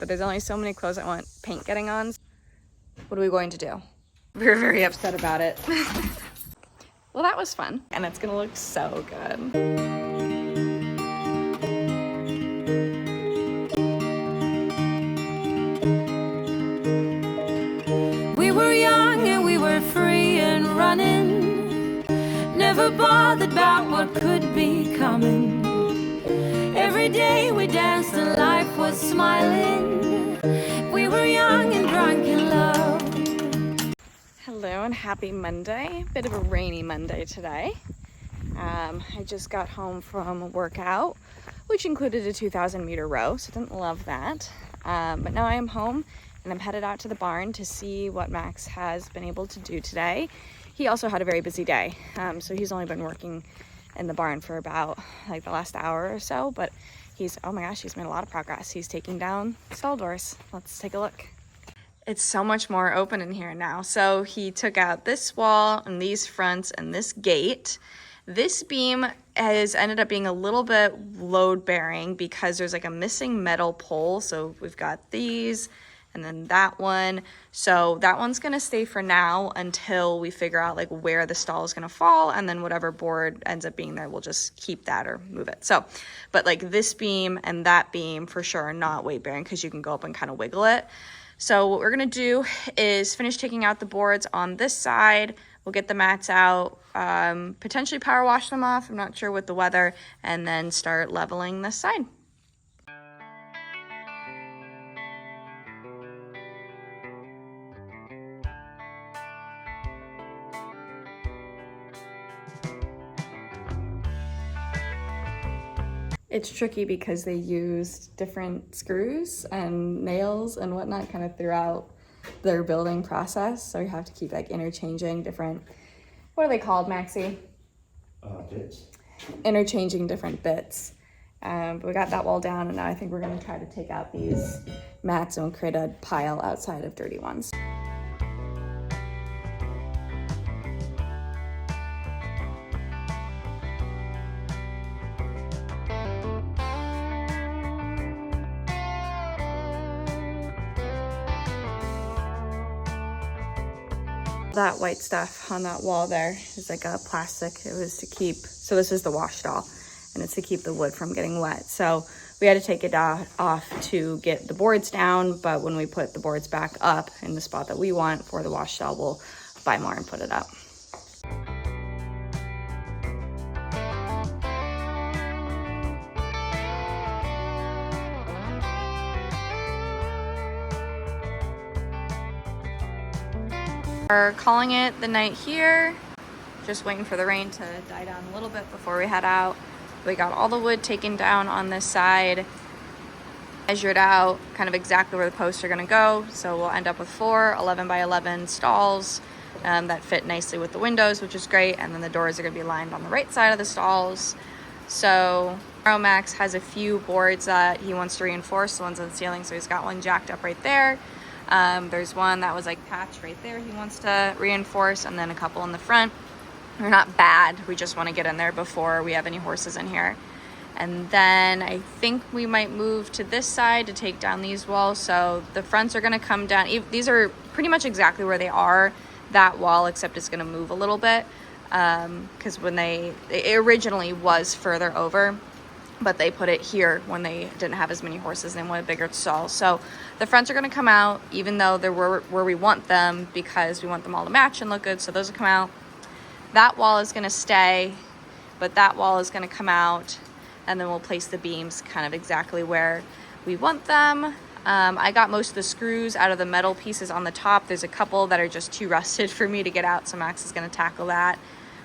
But there's only so many clothes I want paint getting on. What are we going to do? We're very upset about it. Well, that was fun. And it's gonna look so good. We were young and we were free and running, never bothered about what could be coming. Every day we danced and life was smiling. We were young and drunk in love. Hello and happy Monday. Bit of a rainy Monday today. I just got home from a workout, which included a 2,000 meter row, so didn't love that. But now I am home and I'm headed out to the barn to see what Max has been able to do today. He also had a very busy day, so he's only been working in the barn for about like the last hour or so, but oh my gosh, he's made a lot of progress. He's taking down stall doors. Let's take a look. It's so much more open in here now. So he took out this wall and these fronts and this gate. This beam has ended up being a little bit load bearing because there's like a missing metal pole. So we've got these and then that one. So that one's gonna stay for now until we figure out like where the stall is gonna fall, and then whatever board ends up being there, we'll just keep that or move it. So, but like this beam and that beam for sure are not weight bearing because you can go up and kind of wiggle it. So what we're gonna do is finish taking out the boards on this side. We'll get the mats out, potentially power wash them off, I'm not sure with the weather, and then start leveling this side. It's tricky because they used different screws and nails and whatnot kind of throughout their building process. So you have to keep like interchanging different, what are they called, Maxie? Bits. Interchanging different bits. But we got that wall down, and now I think we're gonna try to take out these mats and create a pile outside of dirty ones. That white stuff on that wall there is like a plastic. It was to keep, so this is the wash stall, and it's to keep the wood from getting wet. So we had to take it off to get the boards down, but when we put the boards back up in the spot that we want for the wash stall, we'll buy more and put it up. We're calling it the night here. Just waiting for the rain to die down a little bit before we head out. We got all the wood taken down on this side, measured out kind of exactly where the posts are gonna go. So we'll end up with 4 11 by 11 stalls that fit nicely with the windows, which is great. And then the doors are gonna be lined on the right side of the stalls. So Max has a few boards that he wants to reinforce, the ones on the ceiling. So he's got one jacked up right there. There's one that was like patched right there he wants to reinforce, and then a couple in the front. They're not bad, we just want to get in there before we have any horses in here. And then I think we might move to this side to take down these walls. So the fronts are going to come down. These are pretty much exactly where they are, that wall, except it's going to move a little bit because when it originally was further over, but they put it here when they didn't have as many horses and wanted bigger stalls. So the fronts are gonna come out, even though they're where we want them, because we want them all to match and look good. So those will come out. That wall is gonna stay, but that wall is gonna come out, and then we'll place the beams kind of exactly where we want them. I got most of the screws out of the metal pieces on the top. There's a couple that are just too rusted for me to get out, so Max is gonna tackle that.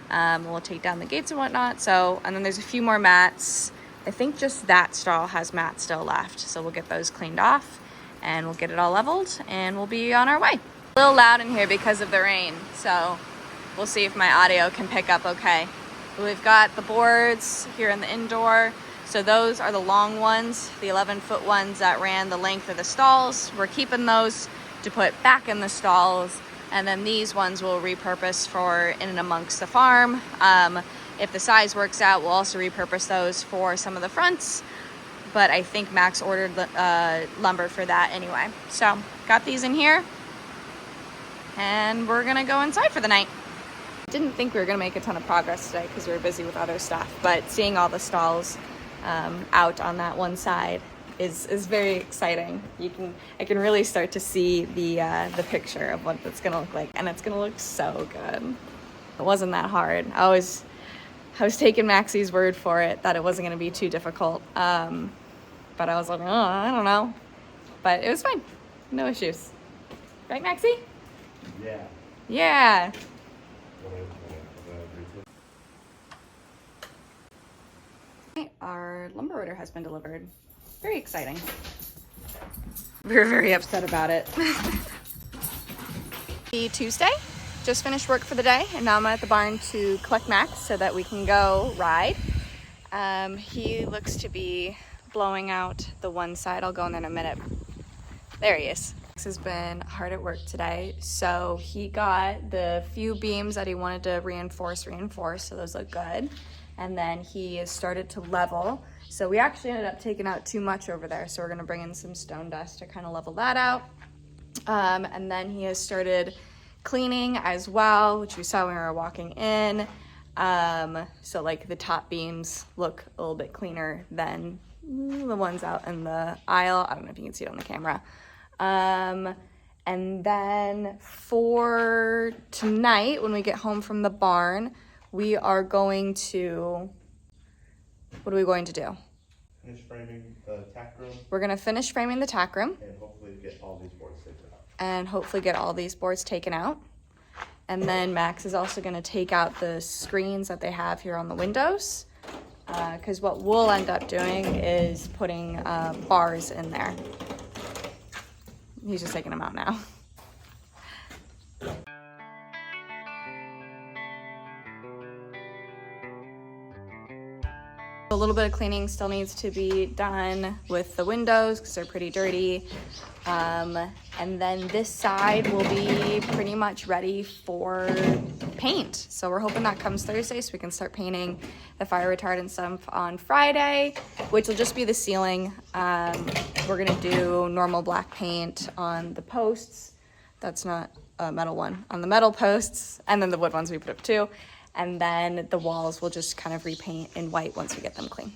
We'll take down the gates and whatnot. So, and then there's a few more mats. I think just that stall has mats still left. So we'll get those cleaned off and we'll get it all leveled and we'll be on our way. A little loud in here because of the rain. So we'll see if my audio can pick up okay. We've got the boards here in the indoor. So those are the long ones, the 11-foot ones that ran the length of the stalls. We're keeping those to put back in the stalls. And then these ones we'll repurpose for in and amongst the farm. If the size works out, we'll also repurpose those for some of the fronts. but I think Max ordered lumber for that anyway. So got these in here, and we're gonna go inside for the night. Didn't think we were gonna make a ton of progress today because we were busy with other stuff, but seeing all the stalls out on that one side is very exciting. I can really start to see the picture of what it's gonna look like, and it's gonna look so good. It wasn't that hard. I was taking Maxie's word for it that it wasn't gonna be too difficult, but I was like, oh, I don't know, but it was fine, no issues, right, Maxie? Yeah. Our lumber order has been delivered. Very exciting. We were very upset about it. Tuesday, just finished work for the day, and now I'm at the barn to collect Max so that we can go ride. He looks to be blowing out the one side. I'll go in there in a minute. There he is. Max has been hard at work today, so he got the few beams that he wanted to reinforce, so those look good. And then he has started to level. So we actually ended up taking out too much over there, so we're gonna bring in some stone dust to kind of level that out. And then he has started cleaning as well, which we saw when we were walking in. So like the top beams look a little bit cleaner than the ones out in the aisle. I don't know if you can see it on the camera. And then for tonight, when we get home from the barn, we are going to, what are we going to do? Finish framing the tack room. We're gonna finish framing the tack room. And hopefully get all these boards taken out. And then Max is also gonna take out the screens that they have here on the windows. Because what we'll end up doing is putting bars in there. He's just taking them out now. A little bit of cleaning still needs to be done with the windows because they're pretty dirty. And then this side will be pretty much ready for paint. So we're hoping that comes Thursday so we can start painting the fire retardant stuff on Friday, which will just be the ceiling. We're gonna do normal black paint on the posts. That's not a metal one. On the metal posts, and then the wood ones we put up too. And then the walls will just kind of repaint in white once we get them clean.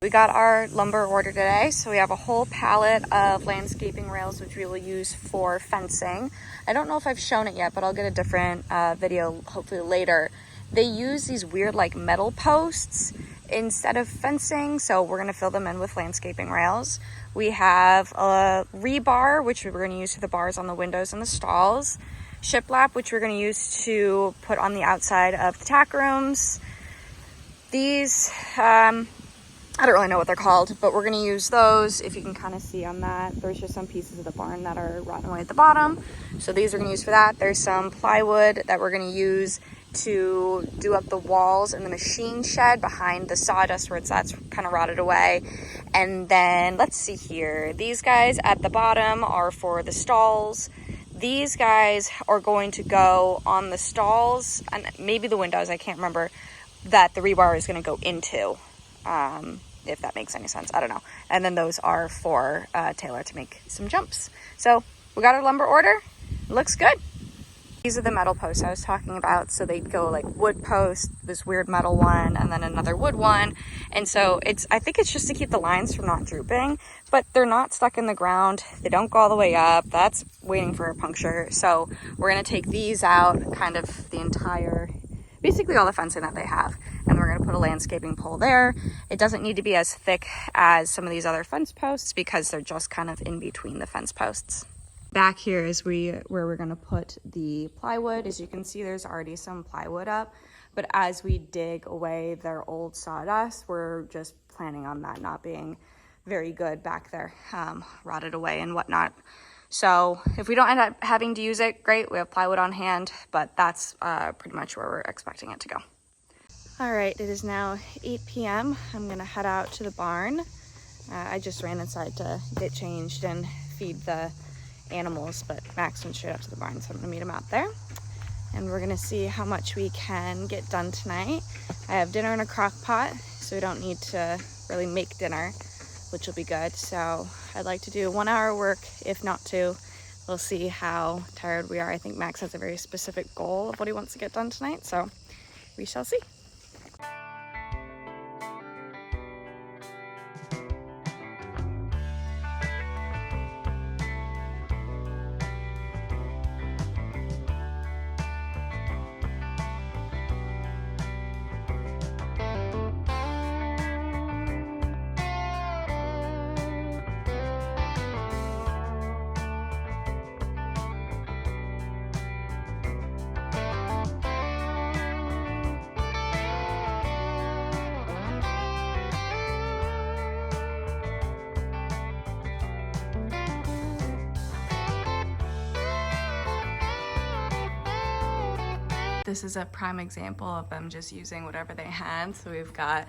We got our lumber order today, so we have a whole pallet of landscaping rails, which we will use for fencing. I don't know if I've shown it yet, but I'll get a different video hopefully later. They use these weird like metal posts instead of fencing, so we're gonna fill them in with landscaping rails. We have a rebar, which we're gonna use for the bars on the windows and the stalls. Shiplap, which we're going to use to put on the outside of the tack rooms. These, I don't really know what they're called, but we're going to use those. If you can kind of see on that, there's just some pieces of the barn that are rotten away at the bottom. So these are going to use for that. There's some plywood that we're going to use to do up the walls in the machine shed behind the sawdust where that's kind of rotted away. And then let's see here. These guys at the bottom are for the stalls. These guys are going to go on the stalls and maybe the windows, I can't remember, that the rebar is going to go into, if that makes any sense. I don't know. And then those are for Taylor to make some jumps. So we got our lumber order. It looks good. These are the metal posts I was talking about. So they'd go like wood post, this weird metal one, and then another wood one. And so I think it's just to keep the lines from not drooping, but they're not stuck in the ground. They don't go all the way up. That's waiting for a puncture. So we're gonna take these out, kind of the entire, basically all the fencing that they have. And we're gonna put a landscaping pole there. It doesn't need to be as thick as some of these other fence posts because they're just kind of in between the fence posts. Back here is where we're gonna put the plywood. As you can see, there's already some plywood up, but as we dig away their old sawdust, we're just planning on that not being very good back there, rotted away and whatnot. So if we don't end up having to use it, great, we have plywood on hand, but that's pretty much where we're expecting it to go. All right, it is now 8 p.m. I'm gonna head out to the barn. I just ran inside to get changed and feed the animals, but Max went straight up to the barn, so I'm gonna meet him out there. And we're gonna see how much we can get done tonight. I have dinner in a crock pot, so we don't need to really make dinner. which will be good. So I'd like to do 1 hour work, if not 2. We'll see how tired we are. I think Max has a very specific goal of what he wants to get done tonight, so we shall see. This is a prime example of them just using whatever they had. So we've got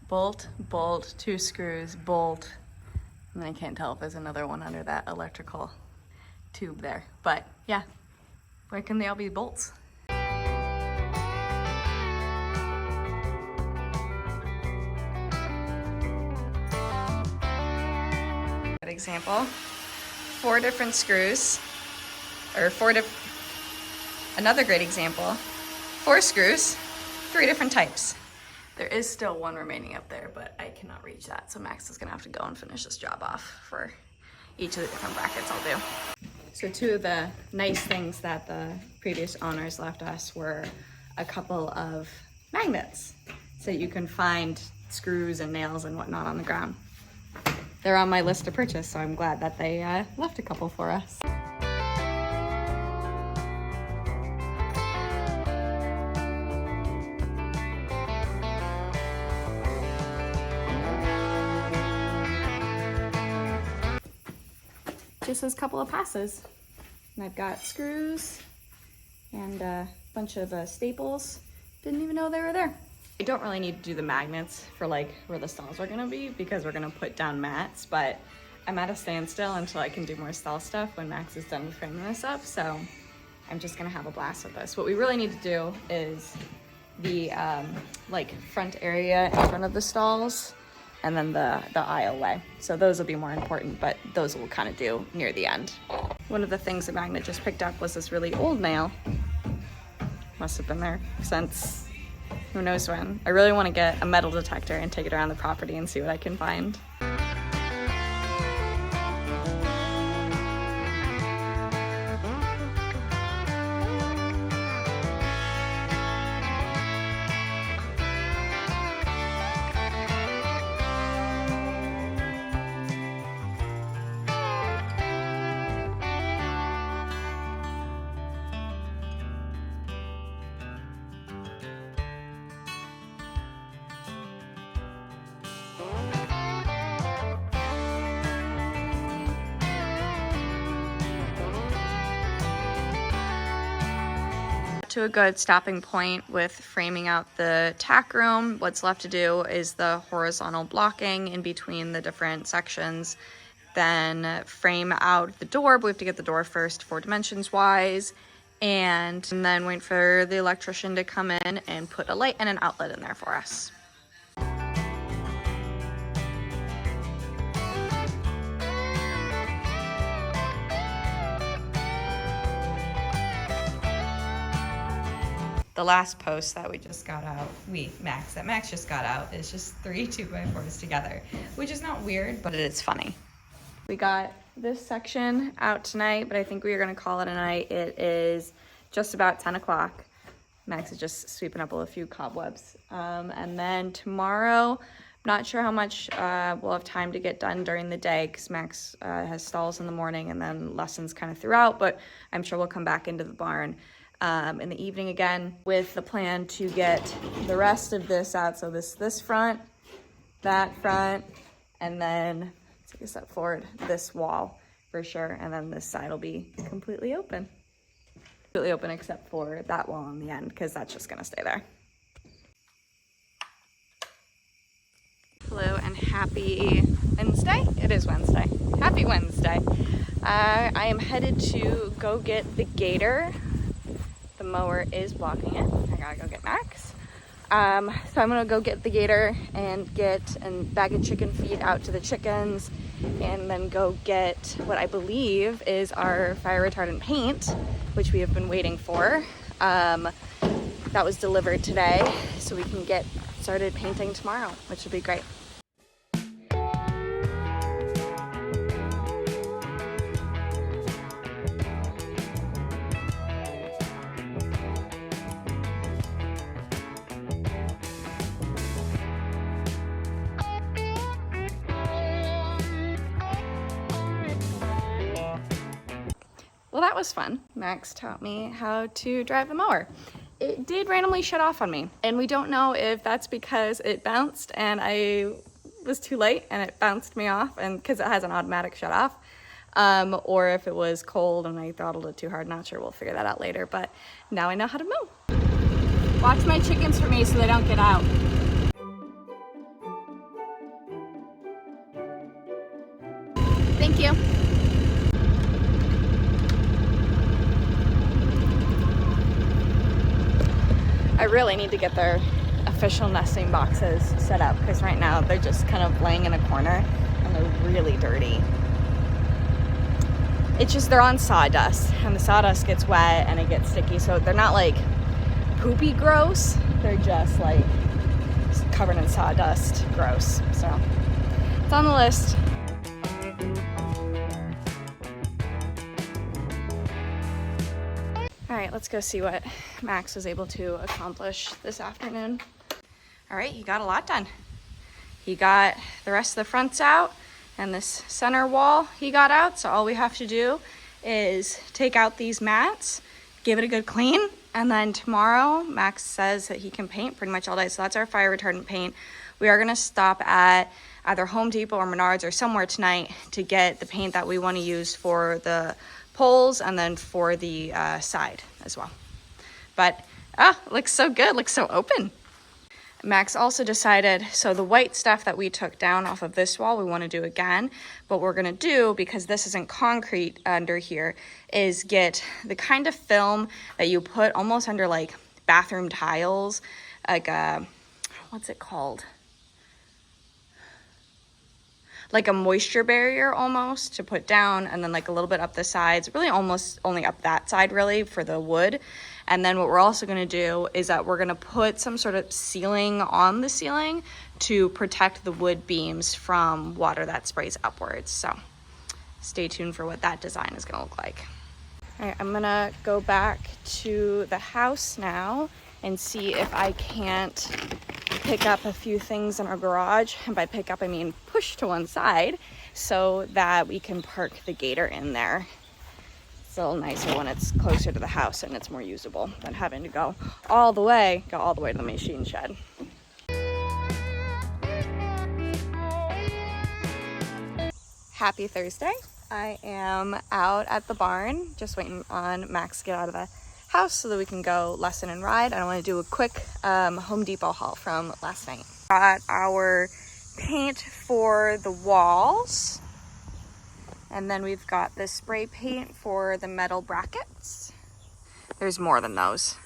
bolt, bolt, 2 screws, bolt, and I can't tell if there's another one under that electrical tube there. But yeah, why can they all be bolts? Good example, 4 different screws, or another great example, 4 screws, 3 different types. There is still one remaining up there, but I cannot reach that. So Max is gonna have to go and finish this job off for each of the different brackets I'll do. So 2 of the nice things that the previous owners left us were a couple of magnets so you can find screws and nails and whatnot on the ground. They're on my list to purchase, so I'm glad that they left a couple for us. Just a couple of passes. And I've got screws and a bunch of staples. Didn't even know they were there. I don't really need to do the magnets for like where the stalls are gonna be because we're gonna put down mats, but I'm at a standstill until I can do more stall stuff when Max is done framing this up. So I'm just gonna have a blast with this. What we really need to do is the like front area in front of the stalls, and then the aisleway. So those will be more important, but those we'll kind of do near the end. One of the things the magnet just picked up was this really old nail. Must have been there since who knows when. I really want to get a metal detector and take it around the property and see what I can find. To a good stopping point with framing out the tack room. What's left to do is the horizontal blocking in between the different sections, then frame out the door, but we have to get the door first for dimensions wise, and then wait for the electrician to come in and put a light and an outlet in there for us. The last post that we just got out, Max just got out, is just 3 2x4s together, which is not weird, but it is funny. We got this section out tonight, but I think we are gonna call it a night. It is just about 10 o'clock. Max is just sweeping up a few cobwebs. And then tomorrow, not sure how much we'll have time to get done during the day because Max has stalls in the morning and then lessons kind of throughout, but I'm sure we'll come back into the barn in the evening again with the plan to get the rest of this out. So this front, that front, and then take a step forward, this wall for sure, and then this side will be completely open. Completely open except for that wall on the end because that's just gonna stay there. Hello and happy Wednesday. It is Wednesday. Happy Wednesday. I am headed to go get the gator. The mower is blocking it. I gotta go get Max. So I'm gonna go get the gator and get a bag of chicken feed out to the chickens, and then go get what I believe is our fire retardant paint, which we have been waiting for. That was delivered today, so we can get started painting tomorrow, which will be great. Well, that was fun. Max taught me how to drive the mower. It did randomly shut off on me, and we don't know if that's because it bounced and I was too late and it bounced me off, and because it has an automatic shut off, or if it was cold and I throttled it too hard. Not sure. We'll figure that out later, but now I know how to mow. Watch my chickens for me so they don't get out. Thank you. I really need to get their official nesting boxes set up, because right now they're just kind of laying in a corner and they're really dirty. It's just they're on sawdust, and the sawdust gets wet and it gets sticky, so they're not like poopy gross, they're just like covered in sawdust gross. So it's on the list. All right, let's go see what Max was able to accomplish this afternoon. All right, he got a lot done. He got the rest of the fronts out, and this center wall he got out. So all we have to do is take out these mats, give it a good clean, and then tomorrow Max says that he can paint pretty much all day. So that's our fire retardant paint. We are gonna stop at either Home Depot or Menards or somewhere tonight to get the paint that we wanna use for the poles and then for the side as well. But it looks so good, looks so open. Max also decided, so the white stuff that we took down off of this wall, we want to do again. But what we're going to do, because this isn't concrete under here, is get the kind of film that you put almost under like bathroom tiles, like what's it called? Like a moisture barrier almost, to put down, and then like a little bit up the sides, really almost only up that side really for the wood. And then what we're also going to do is that we're going to put some sort of ceiling on the ceiling to protect the wood beams from water that sprays upwards. So stay tuned for what that design is going to look like. All right, I'm going to go back to the house now and see if I can't pick up a few things in our garage. And by pick up, I mean push to one side so that we can park the gator in there. It's a little nicer when it's closer to the house and it's more usable than having to go all the way to the machine shed. Happy Thursday. I am out at the barn just waiting on Max to get out of the house so that we can go lesson and ride. I want to do a quick Home Depot haul from last night. Got our paint for the walls, and then we've got the spray paint for the metal brackets. There's more than those.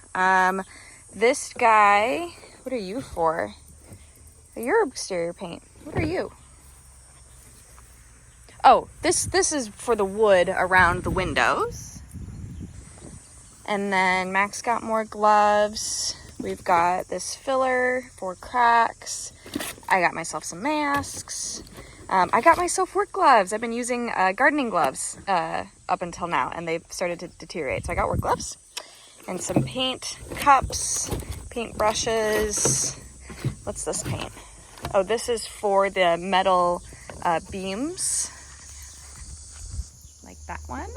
This guy, what are you for? You're exterior paint. What are you? Oh, this is for the wood around the windows. And then Max got more gloves. We've got this filler for cracks. I got myself some masks. I got myself work gloves. I've been using gardening gloves up until now, and they've started to deteriorate. So I got work gloves and some paint cups, paint brushes. What's this paint? Oh, this is for the metal beams, like that one.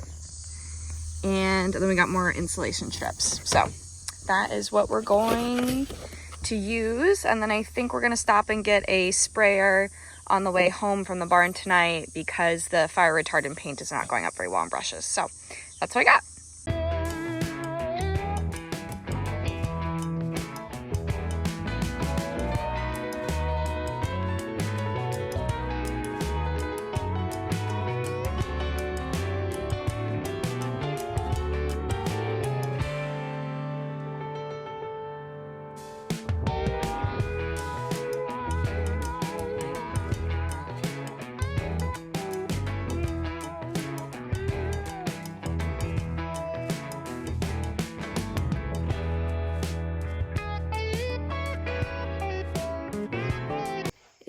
And then we got more insulation strips. So that is what we're going to use. And then I think we're going to stop and get a sprayer on the way home from the barn tonight, because the fire retardant paint is not going up very well on brushes. So that's what I got.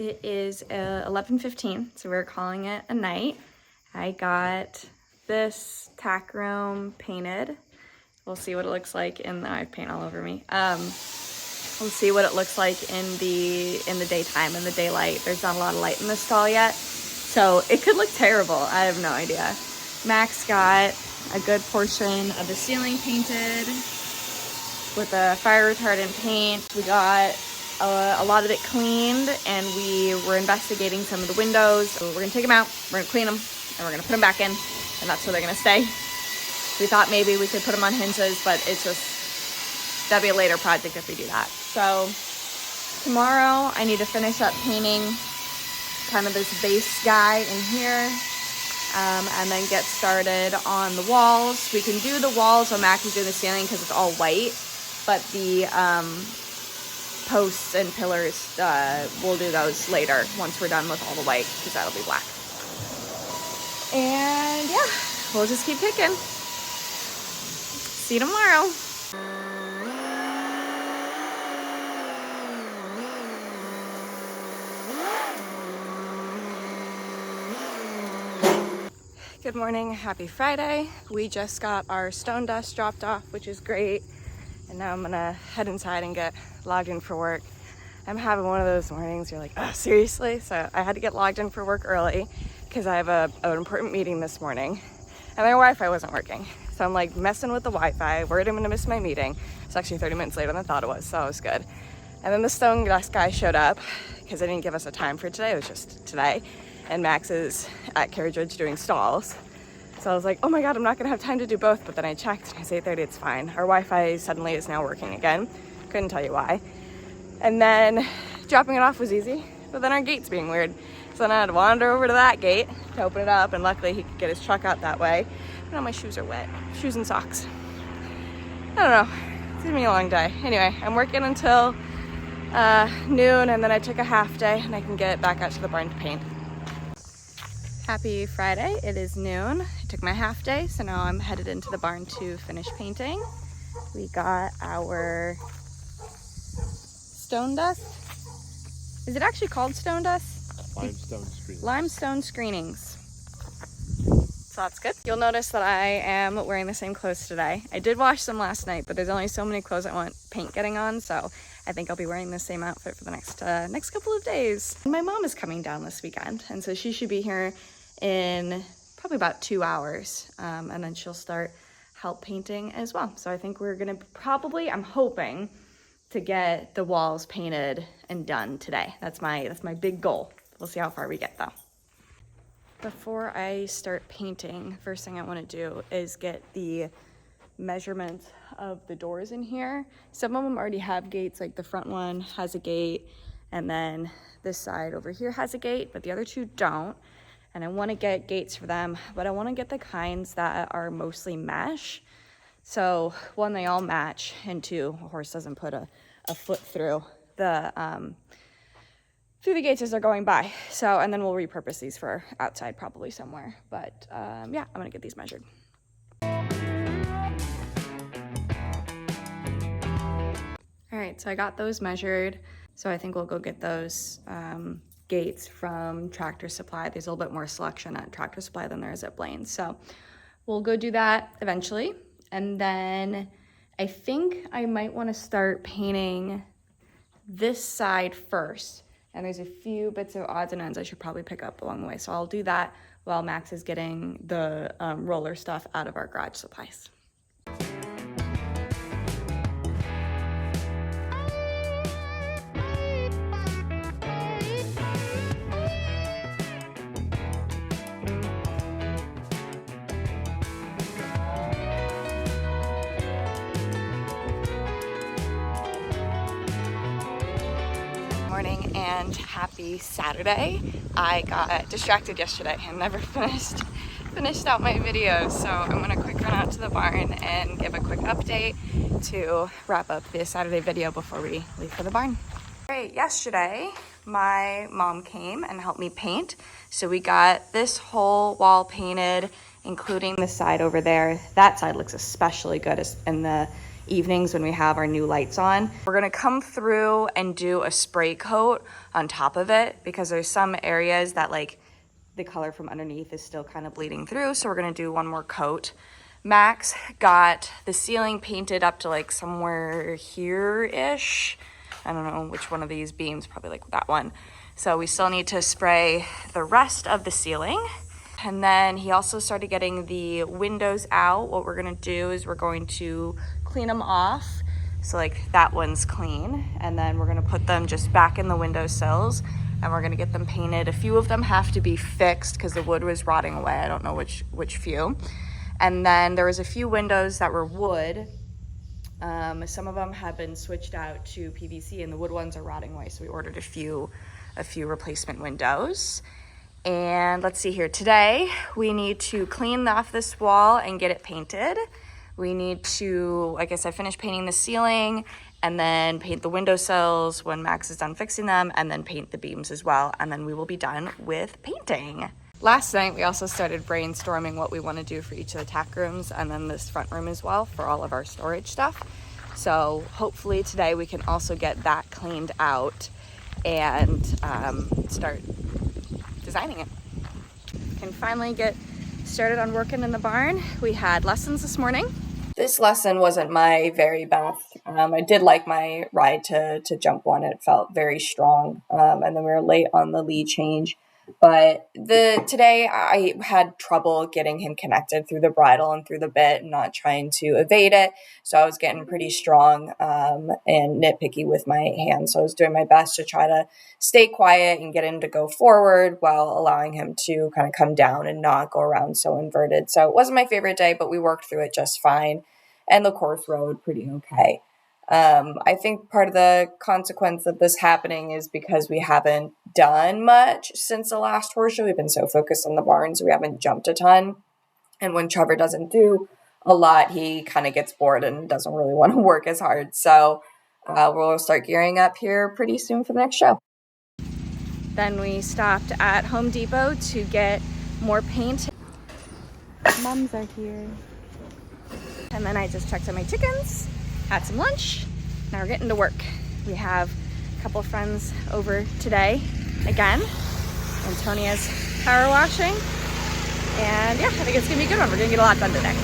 It is 11:15, so we're calling it a night. I got this tack room painted. We'll see what it looks like I have paint all over me. We'll see what it looks like in the daytime, in the daylight. There's not a lot of light in the stall yet, so it could look terrible. I have no idea. Max got a good portion of the ceiling painted with a fire retardant paint. We got a lot of it cleaned, and we were investigating some of the windows. So we're gonna take them out, we're gonna clean them, and we're gonna put them back in, and that's where they're gonna stay. We thought maybe we could put them on hinges, but that'd be a later project if we do that. So tomorrow I need to finish up painting kind of this base guy in here, and then get started on the walls. We can do the walls when Max is doing the ceiling because it's all white, but the posts and pillars, we'll do those later once we're done with all the white, because that'll be black. And yeah, we'll just keep picking. See you tomorrow. Good morning, happy Friday. We just got our stone dust dropped off, which is great. And now I'm gonna head inside and get logged in for work. I'm having one of those mornings you're like, oh, seriously? So I had to get logged in for work early because I have an important meeting this morning, and my Wi-Fi wasn't working. So I'm like messing with the Wi-Fi, worried I'm gonna miss my meeting. It's actually 30 minutes later than I thought it was, so it was good. And then the stone dust guy showed up because they didn't give us a time for today, it was just today. And Max is at Carriage Ridge doing stalls. So I was like, oh my God, I'm not gonna have time to do both. But then I checked and it's 8:30, it's fine. Our Wi-Fi suddenly is now working again. Couldn't tell you why. And then dropping it off was easy, but then our gate's being weird. So then I had to wander over to that gate to open it up, and luckily he could get his truck out that way. But now my shoes are wet, shoes and socks. I don't know, it's gonna be a long day. Anyway, I'm working until noon, and then I took a half day and I can get back out to the barn to paint. Happy Friday, it is noon. I took my half day, so now I'm headed into the barn to finish painting. We got our stone dust. Is it actually called stone dust? Limestone screenings. Limestone screenings. So that's good. You'll notice that I am wearing the same clothes today. I did wash them last night, but there's only so many clothes I want paint getting on, so I think I'll be wearing the same outfit for the next couple of days. My mom is coming down this weekend, and so she should be here in probably about 2 hours, and then she'll start help painting as well. So I think we're gonna I'm hoping to get the walls painted and done today. That's my big goal. We'll see how far we get though. Before I start painting, first thing I want to do is get the measurements of the doors in here. Some of them already have gates, like the front one has a gate, and then this side over here has a gate, but the other two don't. And I want to get gates for them, but I want to get the kinds that are mostly mesh. So one, they all match, and two, a horse doesn't put a foot through the gates as they're going by. So, and then we'll repurpose these for outside probably somewhere. But yeah, I'm gonna get these measured. All right, so I got those measured. So I think we'll go get those gates from Tractor Supply. There's a little bit more selection at Tractor Supply than there is at Blaine's. So we'll go do that eventually. And then I think I might want to start painting this side first. And there's a few bits of odds and ends I should probably pick up along the way. So I'll do that while Max is getting the roller stuff out of our garage supplies. Morning and happy Saturday. I got distracted yesterday and never finished out my videos, so I'm gonna quick run out to the barn and give a quick update to wrap up the Saturday video before we leave for the barn. Great, yesterday my mom came and helped me paint, so we got this whole wall painted, including the side over there. That side looks especially good, and evenings when we have our new lights on. We're gonna come through and do a spray coat on top of it because there's some areas that like the color from underneath is still kind of bleeding through. So we're gonna do one more coat. Max got the ceiling painted up to like somewhere here-ish. I don't know which one of these beams, probably like that one. So we still need to spray the rest of the ceiling. And then he also started getting the windows out. What we're gonna do is we're going to clean them off. So like that one's clean. And then we're gonna put them just back in the windowsills and we're gonna get them painted. A few of them have to be fixed because the wood was rotting away. I don't know which few. And then there was a few windows that were wood. Some of them have been switched out to PVC and the wood ones are rotting away. So we ordered a few replacement windows. And let's see here, today we need to clean off this wall and get it painted. We need to, like I said, finish painting the ceiling and then paint the windowsills when Max is done fixing them and then paint the beams as well. And then we will be done with painting. Last night, we also started brainstorming what we want to do for each of the tack rooms and then this front room as well for all of our storage stuff. So hopefully today we can also get that cleaned out and start designing it. Can finally get started on working in the barn. We had lessons this morning. This lesson wasn't my very best. I did like my ride to jump one. It felt very strong. And then we were late on the lead change. But today I had trouble getting him connected through the bridle and through the bit and not trying to evade it. So I was getting pretty strong and nitpicky with my hands. So I was doing my best to try to stay quiet and get him to go forward while allowing him to kind of come down and not go around so inverted. So it wasn't my favorite day, but we worked through it just fine. And the course rode pretty okay. I think part of the consequence of this happening is because we haven't done much since the last horse show. We've been so focused on the barns, we haven't jumped a ton. And when Trevor doesn't do a lot, he kind of gets bored and doesn't really want to work as hard. So we'll start gearing up here pretty soon for the next show. Then we stopped at Home Depot to get more paint. Mums are here. And then I just checked on my chickens. Had some lunch. Now we're getting to work. We have a couple of friends over today again. Antonia's power washing. And yeah, I think it's gonna be a good one. We're gonna get a lot done today.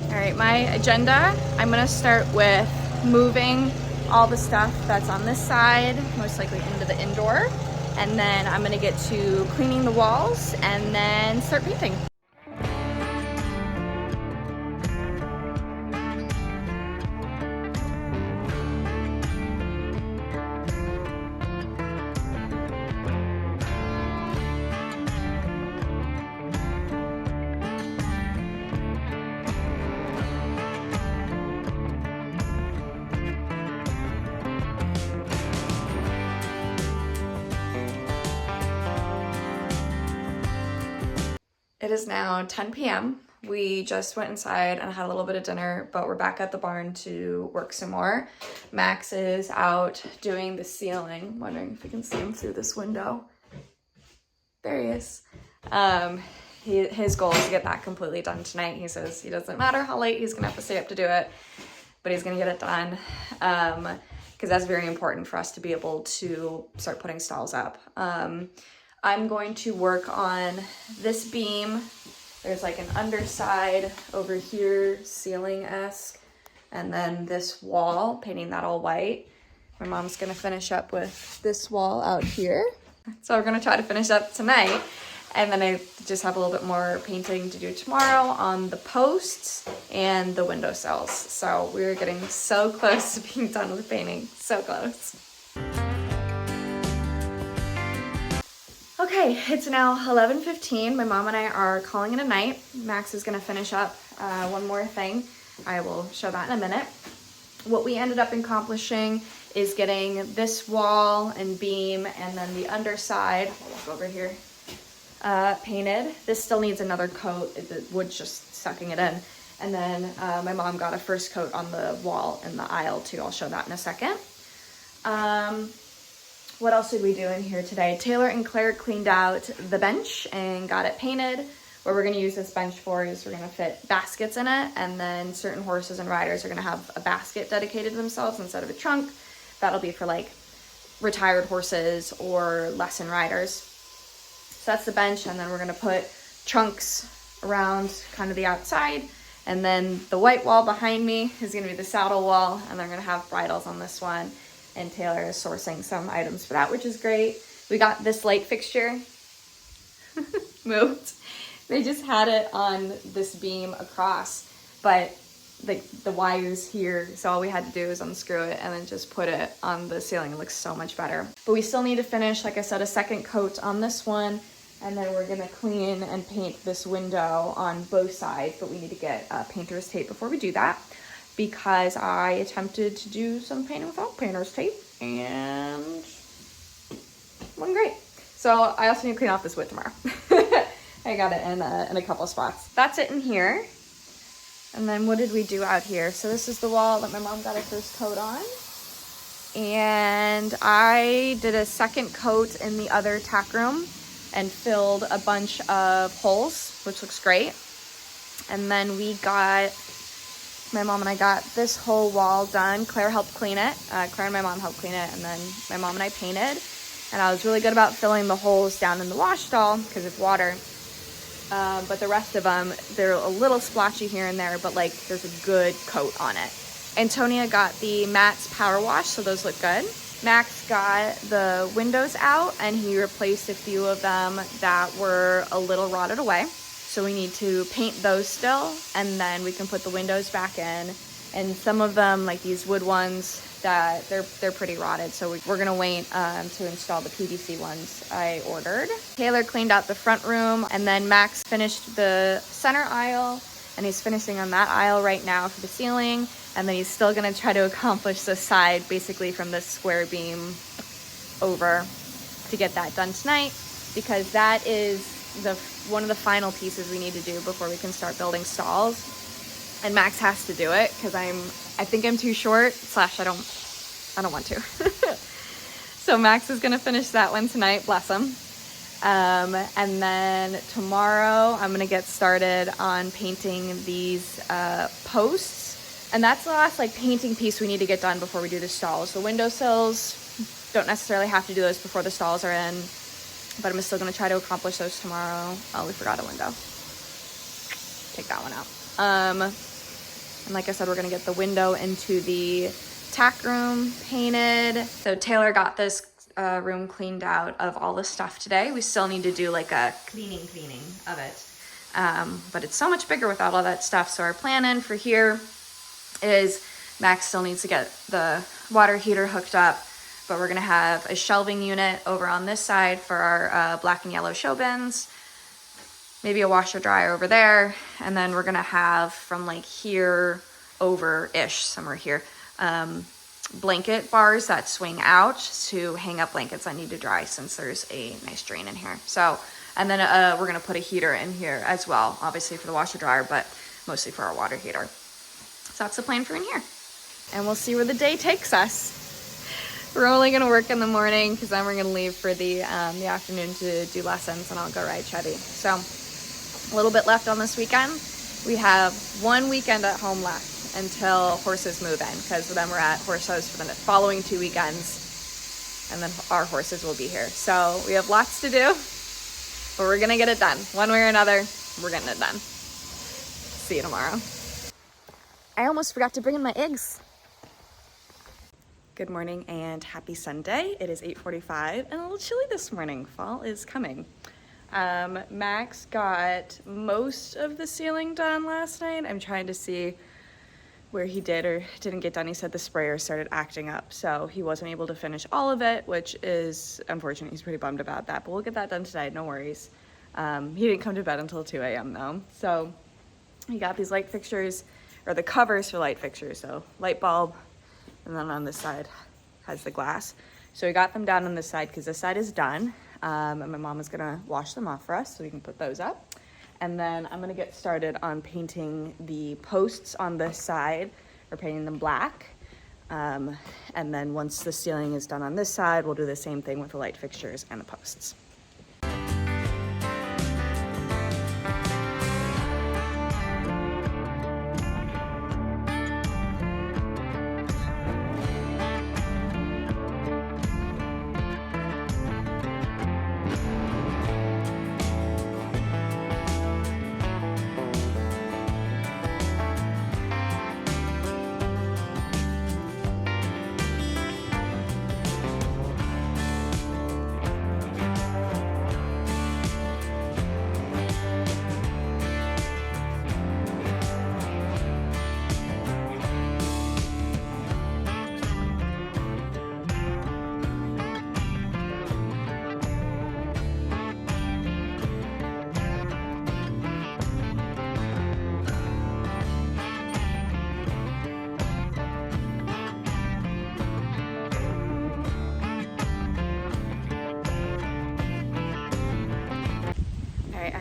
All right, my agenda, I'm gonna start with moving all the stuff that's on this side, most likely into the indoor. And then I'm gonna get to cleaning the walls and then start painting. It is now 10 p.m. We just went inside and had a little bit of dinner, but we're back at the barn to work some more. Max is out doing the ceiling. Wondering if you can see him through this window. There he is. His goal is to get that completely done tonight. He says he doesn't matter how late he's gonna have to stay up to do it, but he's gonna get it done. Because that's very important for us to be able to start putting stalls up. I'm going to work on this beam. There's like an underside over here, ceiling-esque, and then this wall, painting that all white. My mom's gonna finish up with this wall out here. So we're gonna try to finish up tonight. And then I just have a little bit more painting to do tomorrow on the posts and the windowsills. So we're getting so close to being done with painting, so close. Okay, it's now 11:15. My mom and I are calling it a night. Max is gonna finish up one more thing. I will show that in a minute. What we ended up accomplishing is getting this wall and beam and then the underside, I'll walk over here, painted. This still needs another coat. The wood's just sucking it in. And then my mom got a first coat on the wall in the aisle too. I'll show that in a second. What else did we do in here today? Taylor and Claire cleaned out the bench and got it painted. What we're gonna use this bench for is we're gonna fit baskets in it, and then certain horses and riders are gonna have a basket dedicated to themselves instead of a trunk. That'll be for like retired horses or lesson riders. So that's the bench, and then we're gonna put trunks around kind of the outside, and then the white wall behind me is gonna be the saddle wall, and they're gonna have bridles on this one, and Taylor is sourcing some items for that, which is great. We got this light fixture moved. They just had it on this beam across, but the wires here, so all we had to do is unscrew it and then just put it on the ceiling. It looks so much better. But we still need to finish, like I said, a second coat on this one, and then we're gonna clean and paint this window on both sides, but we need to get painter's tape before we do that, because I attempted to do some painting without painter's tape and wasn't great. So I also need to clean off this wood tomorrow. I got it in a couple spots. That's it in here. And then what did we do out here? So this is the wall that my mom got her first coat on. And I did a second coat in the other tack room and filled a bunch of holes, which looks great. And then my mom and I got this whole wall done. Claire helped clean it. Claire and my mom helped clean it, and then my mom and I painted. And I was really good about filling the holes down in the wash stall because of water. But the rest of them, they're a little splotchy here and there, but like there's a good coat on it. Antonia got the Matt's Power Wash, so those look good. Max got the windows out, and he replaced a few of them that were a little rotted away. So we need to paint those still, and then we can put the windows back in. And some of them, like these wood ones, that they're pretty rotted, so we're gonna wait to install the PVC ones I ordered. Taylor cleaned out the front room, and then Max finished the center aisle, and he's finishing on that aisle right now for the ceiling, and then he's still gonna try to accomplish the side basically from this square beam over to get that done tonight, because that is one of the final pieces we need to do before we can start building stalls. And Max has to do it because I think I'm too short / I don't want to. So Max is gonna finish that one tonight, bless him. And then tomorrow I'm gonna get started on painting these posts. And that's the last like painting piece we need to get done before we do the stalls. The windowsills, don't necessarily have to do those before the stalls are in, but I'm still gonna try to accomplish those tomorrow. Oh, we forgot a window. Take that one out. And like I said, we're gonna get the window into the tack room painted. So Taylor got this room cleaned out of all the stuff today. We still need to do like a cleaning of it. But it's so much bigger without all that stuff. So our plan in for here is Max still needs to get the water heater hooked up, but we're gonna have a shelving unit over on this side for our black and yellow show bins. Maybe a washer dryer over there, and then we're gonna have from like here over-ish, somewhere here, blanket bars that swing out to hang up blankets that need to dry since there's a nice drain in here. So, and then we're gonna put a heater in here as well, obviously for the washer dryer, but mostly for our water heater. So that's the plan for in here. And we'll see where the day takes us. We're only gonna work in the morning because then we're gonna leave for the afternoon to do lessons, and I'll go ride Chevy. So, a little bit left on this weekend. We have one weekend at home left until horses move in, because then we're at horse shows for the following 2 weekends, and then our horses will be here. So we have lots to do, but we're gonna get it done. One way or another, we're getting it done. See you tomorrow. I almost forgot to bring in my eggs. Good morning and happy Sunday. It is 8:45 and a little chilly this morning. Fall is coming. Max got most of the ceiling done last night. I'm trying to see where he did or didn't get done. He said the sprayer started acting up, so he wasn't able to finish all of it, which is unfortunate. He's pretty bummed about that, but we'll get that done tonight, no worries. He didn't come to bed until 2 a.m. though. So he got these light fixtures, or the covers for light fixtures, so light bulb, and then on this side has the glass. So we got them down on this side because this side is done. And my mom is gonna wash them off for us so we can put those up. And then I'm gonna get started on painting the posts on this side. We're painting them black. And then once the ceiling is done on this side, we'll do the same thing with the light fixtures and the posts.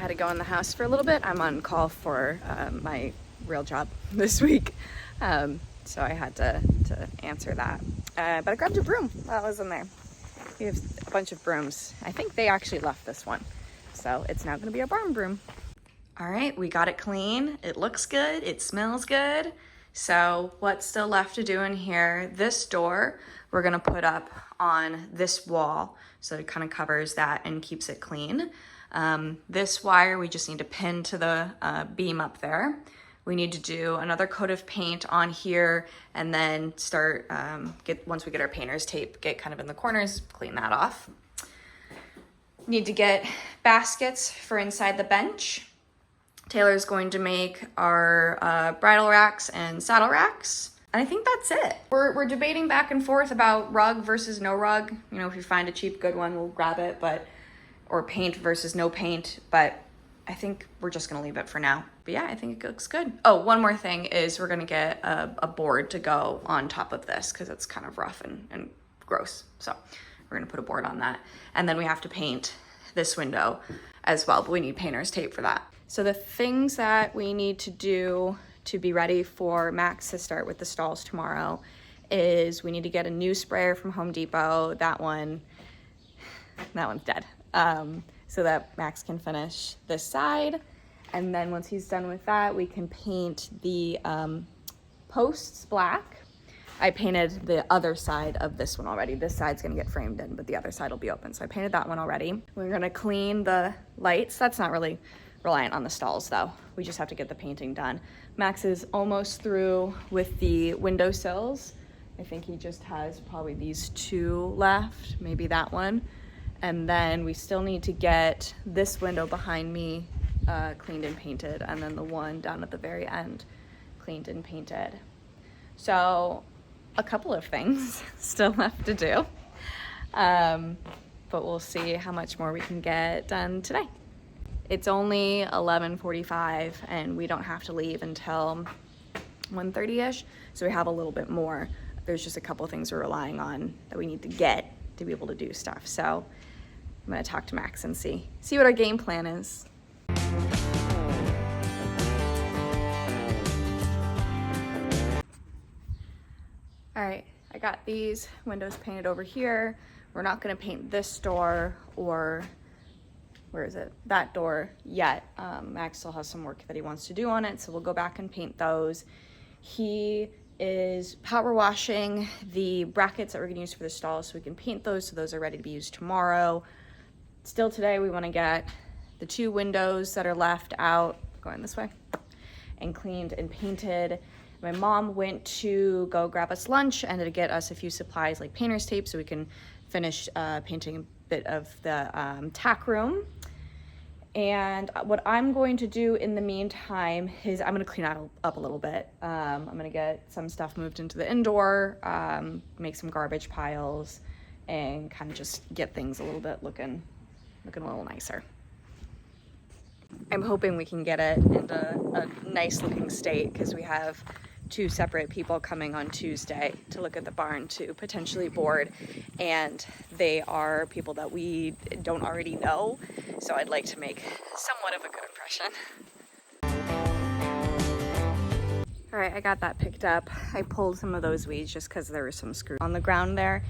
had to go in the house for a little bit. I'm on call for my real job this week. So I had to answer that. But I grabbed a broom while I was in there. We have a bunch of brooms. I think they actually left this one. So it's now gonna be a barn broom. All right, we got it clean. It looks good, it smells good. So what's still left to do in here? This door, we're gonna put up on this wall so it kind of covers that and keeps it clean. This wire, we just need to pin to the beam up there. We need to do another coat of paint on here and then start, once we get our painter's tape, get kind of in the corners, clean that off. Need to get baskets for inside the bench. Taylor's going to make our bridle racks and saddle racks. And I think that's it. We're debating back and forth about rug versus no rug. You know, if you find a cheap, good one, we'll grab it, or paint versus no paint, but I think we're just gonna leave it for now. But yeah, I think it looks good. Oh, one more thing is we're gonna get a board to go on top of this because it's kind of rough and gross. So we're gonna put a board on that. And then we have to paint this window as well, but we need painter's tape for that. So the things that we need to do to be ready for Max to start with the stalls tomorrow is we need to get a new sprayer from Home Depot. That one's dead. So that Max can finish this side. And then once he's done with that, we can paint the posts black. I painted the other side of this one already. This side's gonna get framed in, but the other side will be open. So I painted that one already. We're gonna clean the lights. That's not really reliant on the stalls though. We just have to get the painting done. Max is almost through with the windowsills. I think he just has probably these two left, maybe that one. And then we still need to get this window behind me cleaned and painted, and then the one down at the very end cleaned and painted. So a couple of things still left to do, but we'll see how much more we can get done today. It's only 11:45 and we don't have to leave until 1:30ish, so we have a little bit more. There's just a couple of things we're relying on that we need to get to be able to do stuff. So I'm gonna talk to Max and see what our game plan is. All right, I got these windows painted over here. We're not gonna paint this door or that door yet. Max still has some work that he wants to do on it, so we'll go back and paint those. He is power washing the brackets that we're gonna use for the stalls so we can paint those, so those are ready to be used tomorrow. Still today, we wanna get the two windows that are left out, going this way, and cleaned and painted. My mom went to go grab us lunch and to get us a few supplies like painter's tape so we can finish painting a bit of the tack room. And what I'm going to do in the meantime is I'm gonna clean up a little bit. I'm gonna get some stuff moved into the indoor, make some garbage piles, and kind of just get things a little bit looking a little nicer. I'm hoping we can get it into a nice looking state because we have two separate people coming on Tuesday to look at the barn to potentially board, and they are people that we don't already know, so I'd like to make somewhat of a good impression. All right, I got that picked up. I pulled some of those weeds just because there were some screws on the ground there,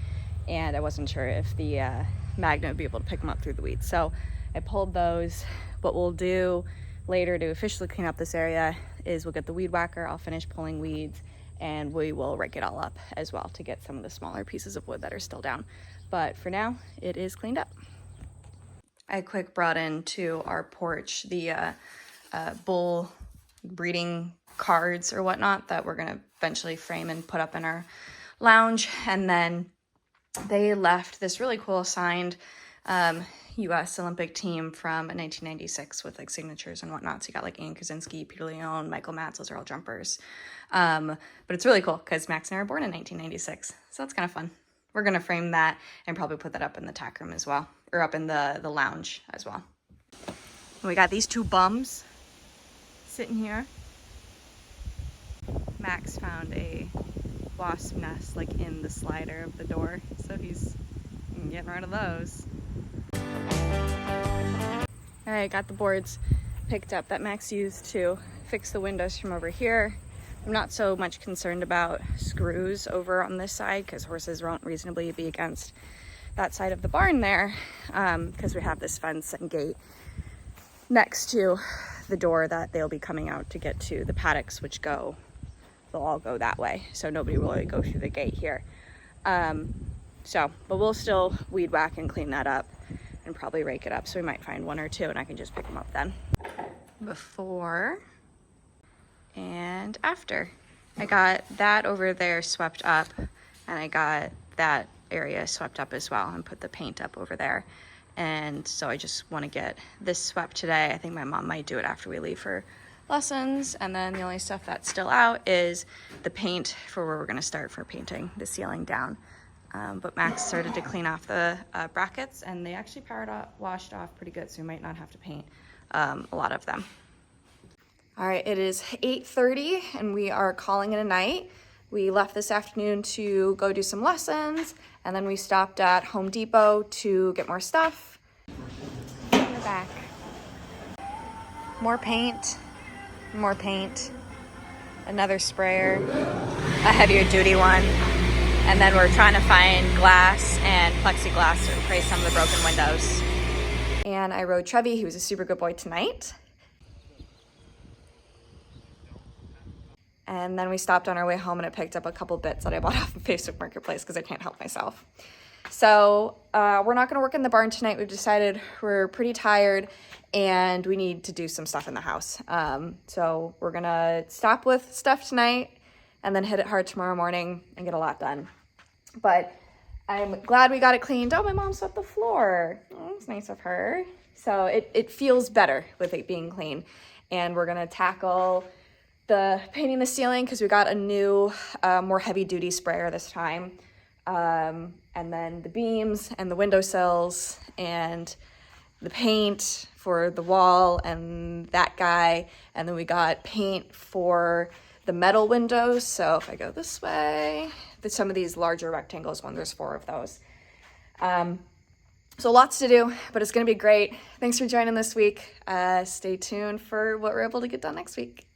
and I wasn't sure if the magnet would be able to pick them up through the weeds, so I pulled those. What we'll do later to officially clean up this area is we'll get the weed whacker, I'll finish pulling weeds, and we will rake it all up as well to get some of the smaller pieces of wood that are still down. But for now, it is cleaned up. I quick brought into our porch the bull breeding cards or whatnot that we're gonna eventually frame and put up in our lounge. And then they left this really cool signed U.S. Olympic team from 1996 with like signatures and whatnot. So you got like Ian Kaczynski, Peter Leone, Michael Matz, those are all jumpers. But it's really cool because Max and I were born in 1996. So that's kind of fun. We're gonna frame that and probably put that up in the tack room as well, or up in the lounge as well. And we got these two bums sitting here. Max found a wasp nest like in the slider of the door, so he's getting rid of those. I got the boards picked up that Max used to fix the windows from over here. I'm not so much concerned about screws over on this side because horses won't reasonably be against that side of the barn there, because we have this fence and gate next to the door that they'll be coming out to get to the paddocks, which they'll all go that way, so nobody will really go through the gate here. But we'll still weed whack and clean that up and probably rake it up, so we might find one or two and I can just pick them up then. Before and after. I got that over there swept up, and I got that area swept up as well and put the paint up over there. And so I just want to get this swept today. I think my mom might do it after we leave for lessons. And then the only stuff that's still out is the paint for where we're going to start for painting the ceiling down. But Max started to clean off the brackets, and they actually washed off pretty good, so we might not have to paint a lot of them. All right, it is 8:30 and we are calling it a night. We left this afternoon to go do some lessons, and then we stopped at Home Depot to get more stuff. In the back. More paint, another sprayer, a heavier duty one, and then we're trying to find glass and plexiglass to replace some of the broken windows. And I rode Trevi, he was a super good boy tonight. And then we stopped on our way home and I picked up a couple bits that I bought off of Facebook Marketplace because I can't help myself. So we're not gonna work in the barn tonight. We've decided we're pretty tired and we need to do some stuff in the house. So we're gonna stop with stuff tonight and then hit it hard tomorrow morning and get a lot done. But I'm glad we got it cleaned. Oh, my mom swept the floor. Oh, that's nice of her. So it feels better with it being clean. And we're gonna tackle the painting the ceiling because we got a new, more heavy duty sprayer this time. And then the beams and the windowsills and the paint for the wall and that guy. And then we got paint for the metal windows. So if I go this way, some of these larger rectangles, there's 4 of those. So lots to do, but it's gonna be great. Thanks for joining this week. Stay tuned for what we're able to get done next week.